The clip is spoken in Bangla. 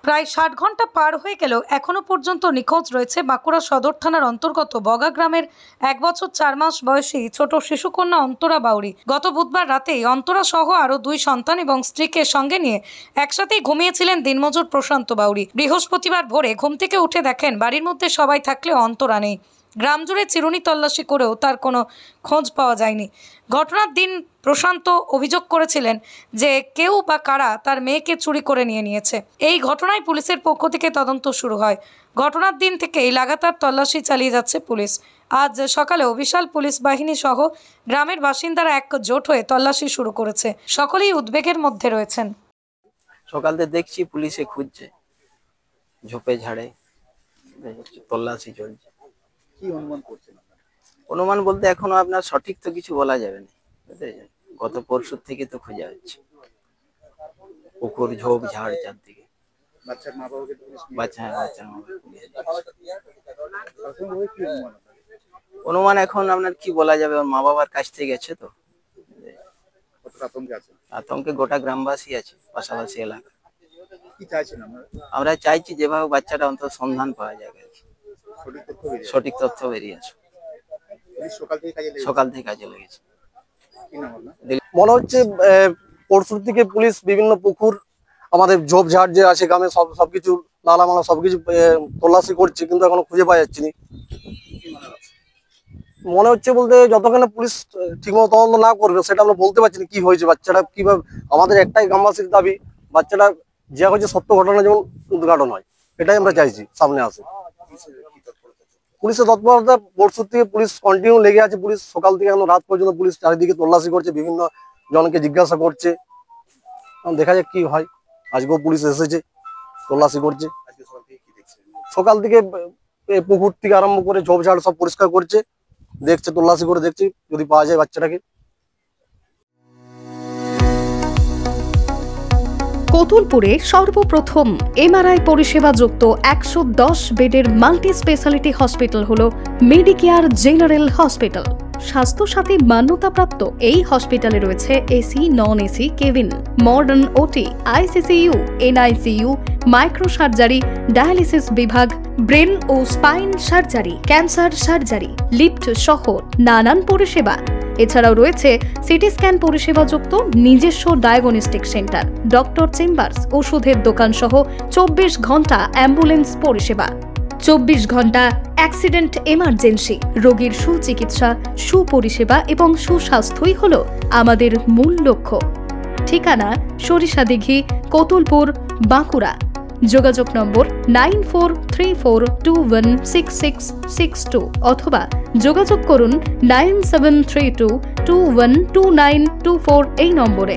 প্রায় ৬০ ঘন্টা পার হয়ে গেলেও এখনো পর্যন্ত নিখোঁজ রয়েছে বাঁকুড়া সদর থানার অন্তর্গত বগা গ্রামের ১ বছর ৪ মাস বয়সী ছোট শিশুকন্যা অন্তরা বাউরি। গত বুধবার রাতেই অন্তরা সহ আরও ২ সন্তান এবং স্ত্রীকে সঙ্গে নিয়ে একসাথেই ঘুমিয়েছিলেন দিনমজুর প্রশান্ত বাউরি। বৃহস্পতিবার ভোরে ঘুম থেকে উঠে দেখেন বাড়ির মধ্যে সবাই থাকলেও অন্তরা নেই। গ্রাম জুড়ে চিরুনি তল্লাশি করেও তার কোনো খোঁজ পাওয়া যায়নি। ঘটনার দিন প্রশান্ত অভিযোগ করেছিলেন যে কেউ বা কারা তার মেয়েকে চুরি করে নিয়েছে। এই ঘটনায় পুলিশের পক্ষ থেকে তদন্ত শুরু হয়। ঘটনার দিন থেকেই লাগাতার তল্লাশি চালিয়ে যাচ্ছে পুলিশ। আজ সকালেও বিশাল পুলিশ বাহিনী সহ গ্রামের বাসিন্দারা একজোট হয়ে তল্লাশি শুরু করেছে। সকলেই উদ্বেগের মধ্যে রয়েছেন। সকালে দেখছি পুলিশে খুঁজছে, ঝোপে ঝাড়ে তল্লাশি চলছে। কি অনুমান করছেন? অনুমান বলতে এখনো আপনার সঠিক তো কিছু বলা যাবে না। গত পরশু থেকে তো খোঁজা হচ্ছে, পুকুর ঝোপ ঝাড় চারদিকে। বাচ্চার মা বাবাকে বাচ্চার অনুমান এখন আপনার কি বলা যাবে, ওর মা বাবার কাছ থেকে গেছে তো। আতঙ্কে গোটা গ্রামবাসী আছে, পাশাপাশি এলাকা। কি চাইছেন আমরা চাইছি যেভাবে বাচ্চাটা অন্তত সন্ধান পাওয়া যায়, সঠিক তথ্য বেরিয়ে আসে। সকাল থেকে কাজে লেগেছে। মনে হচ্ছে পরশুর থেকে পুলিশ বিভিন্ন পুকুর, আমাদের ঝোপঝাড় যে আছে গ্রামে সবকিছু নালামালা সবকিছু তল্লাশি করছে, কিন্তু এখনো খুঁজে পাওয়া যাচ্ছে না। মনে হচ্ছে বলতে যতক্ষণে পুলিশ ঠিকমতো তদন্ত না করবে সেটা আমরা বলতে পারছি না কি হয়েছে, বাচ্চাটা কিভাবে। আমাদের একটাই গ্রামবাসীর দাবি, বাচ্চাটা যা হয়েছে সত্য ঘটনা যেমন উদ্ঘাটন হয়, এটাই আমরা চাইছি সামনে আসে। পুলিশের তৎপরতা পরশুর থেকে পুলিশ কন্টিনিউ লেগে আছে। পুলিশ সকাল থেকে এখন রাত পর্যন্ত পুলিশ চারিদিকে তল্লাশি করছে, বিভিন্ন জনকে জিজ্ঞাসা করছে। দেখা যাক কি হয়। আজকেও পুলিশ এসেছে, তল্লাশি করছে। সকাল থেকে পুকুর থেকে আরম্ভ করে ঝোপঝাড় সব পরিষ্কার করছে, দেখছে, তল্লাশি করে দেখছি যদি পাওয়া যায় বাচ্চাটাকে। কতুলপুরে সর্বপ্রথম এমআরআই পরিষেবা যুক্ত ১১০ বেডের মাল্টি স্পেশালিটি হসপিটাল হলো মেডিকেয়ার জেনারেল হসপিটাল। স্বাস্থ্যসাথী মান্যতাপ্রাপ্ত এই হসপিটালে রয়েছে AC, non AC cabin, modern OT, ICCU, NICU, micro surgery, dialysis বিভাগ, ব্রেন ও spine surgery, cancer surgery, lift সহ নানান পরিষেবা। এছাড়াও রয়েছে সিটি স্ক্যান পরিষেবা যুক্ত নিজস্ব ডায়াগনস্টিক সেন্টার, ডক্টর চেম্বার্স, ওষুধের দোকান সহ ২৪ ঘন্টা অ্যাম্বুলেন্স পরিষেবা। ২৪ ঘন্টা অ্যাক্সিডেন্ট এমার্জেন্সি। রোগীর সুচিকিৎসা, সুপরিষেবা এবং সুস্বাস্থ্যই হল আমাদের মূল লক্ষ্য। ঠিকানা সরিষাদিঘি, কতুলপুর, বাঁকুড়া। যোগাযোগ নম্বর 9434216662 অথবা যোগাযোগ করুন 9732212924 এই নম্বরে।